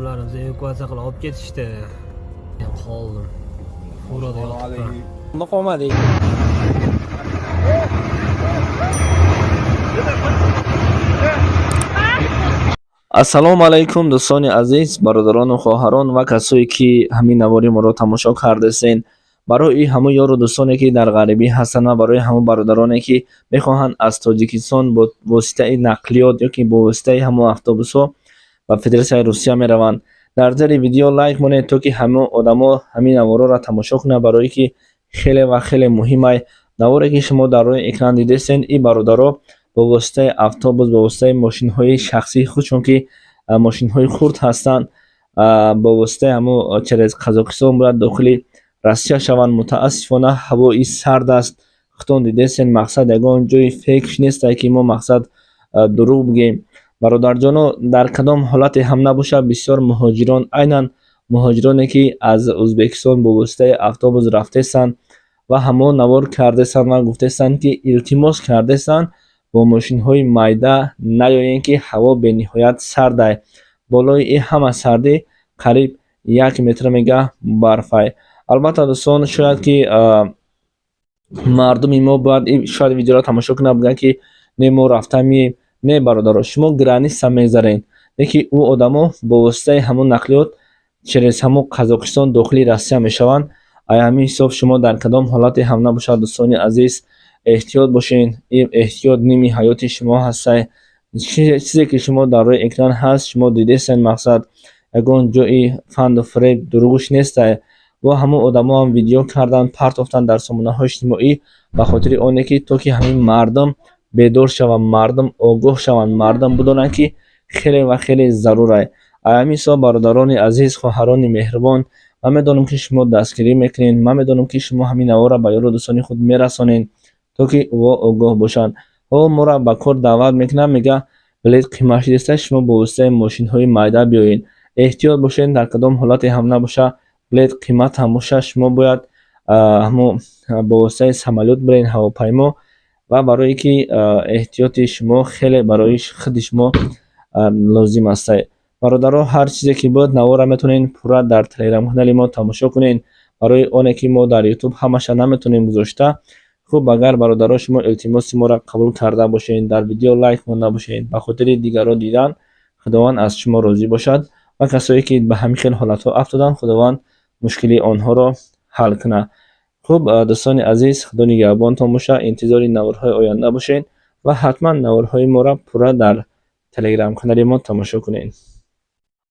odamlarimizni evakuatsiya qilib olib ketishdi. Men qoldim. Furada yotibman. Bunda qolmadik. Ассалому алайкум дӯстони азиз, бародарону хоҳарон ва касое ки ҳамин навори моро тамошо кардесен. Барои ҳамон ёру дӯстоне ки дар ғарибӣ ҳастанд ва барои ҳамон бародароне ки мехоҳанд аз Тоҷикистон бо воситаи нақлиёт ёки бо воситаи ҳамон автобусҳо ба Федератсияи Русия мераванд, дар зери видео лайк монед, то ки ҳамон одамо ҳамин навороро тамошо кунанд, барое ки хеле ва хеле муҳимай. Наворе ки шумо дар рӯи экран дидесен, ин бародаро бо воситаи автобус, бо воситаи мошинҳои шахсии худ, чунки мошинҳои хурд ҳастанд, бо воситаи ҳамон через Қазоқистон бояд дохили Россия шаванд. Мутаассифона ҳавои сард аст. Худтон дидесен, мақсад ягон ҷои фейк нестае ки мо мақсад дурӯғ бигем. Бародарҷоно, дар кадом ҳолате ҳам набошад, бисёр муҳоҷирон, айнан муҳоҷироне ки аз Ӯзбекистон бо воситаи автобус рафтесанд ва ҳамон навор кардесанд ва гуфтесанд ки илтимос кардесанд бо мошинҳои майда наёен, ки ҳаво бениҳоят сард аст. Болои ин ҳама сардӣ қариб 1 метр мегаҳ барфай. Албатта дӯстон, шояд ки мардуми мо бояд шояд видеоро тамошо кунанд, бигӯянд ки не мо рафта мием. Не бародаро, шумо граница мегзарен, ки ӯ одамо бо воситаи ҳамон нақлиёт через ҳамон Қазоқистон дохили Россия мешаванд. Ай ҳамин ҳисоб шумо дар кадом ҳолате ҳам набошад, дӯстони азиз, эҳтиёт бошен. Ин эҳтиёт ними ҳаёти шумо ҳастае. Чизе ки шумо дар рӯи экран ҳаст, шумо дидесен, мақсад ягон ҷои фанду фреб, дурӯғуш нестае. ва ҳамон одамо ҳам видео карданд, партофтанд дар сомонаҳои иҷтимоӣ ба хотири оне ки то ки ҳамин мардум бедор шаванд, мардум огоҳ шаванд, мардум бидонанд ки хеле ва хеле зарур аст. Ай ҳамин ҳисоб бародарони азиз, хоҳарони меҳрубон, ман медонам ки шумо дастгирӣ мекунед, ман медонам ки шумо ҳамин наворро ба ёру дӯстони худ мерасонед, то ки ӯҳо огоҳ бошанд. Ҳо моро ба кор даъват мекунанд, мегӯянд билет қимат шудеста, шумо бо воситаи мошинҳои майда биёед. Эҳтиёт бошед, дар кадом ҳолате ҳам набошад, билет қимат ҳам бошад, шумо бояд бо воситаи самолёт биред, ҳавопаймо, ва барое ки эҳтиёти шумо хеле барои худи шумо лозим аст. Бародаро, ҳар чизе ки буд навора метавонед пурра дар телеграм-канали мо тамошо кунед, барои оне ки мо дар ютуб ҳамаша наметавонем гузошта. Хуб, агар бародаро шумо илтимоси моро қабул карда бошед, дар видео лайк монда бошед, ба хотири дигарро дидан, худованд аз шумо розӣ бошад, ва касое ки ба ҳамин хел ҳолатҳо афтоданд, худованд мушкили онҳоро ҳал кунад. хуб, дӯстони азиз, худо нигаҳбонтон бошад. интизори наворҳои оянда бошед ва ҳатман наворҳои моро пурра дар телеграм-канали мо тамошо кунед.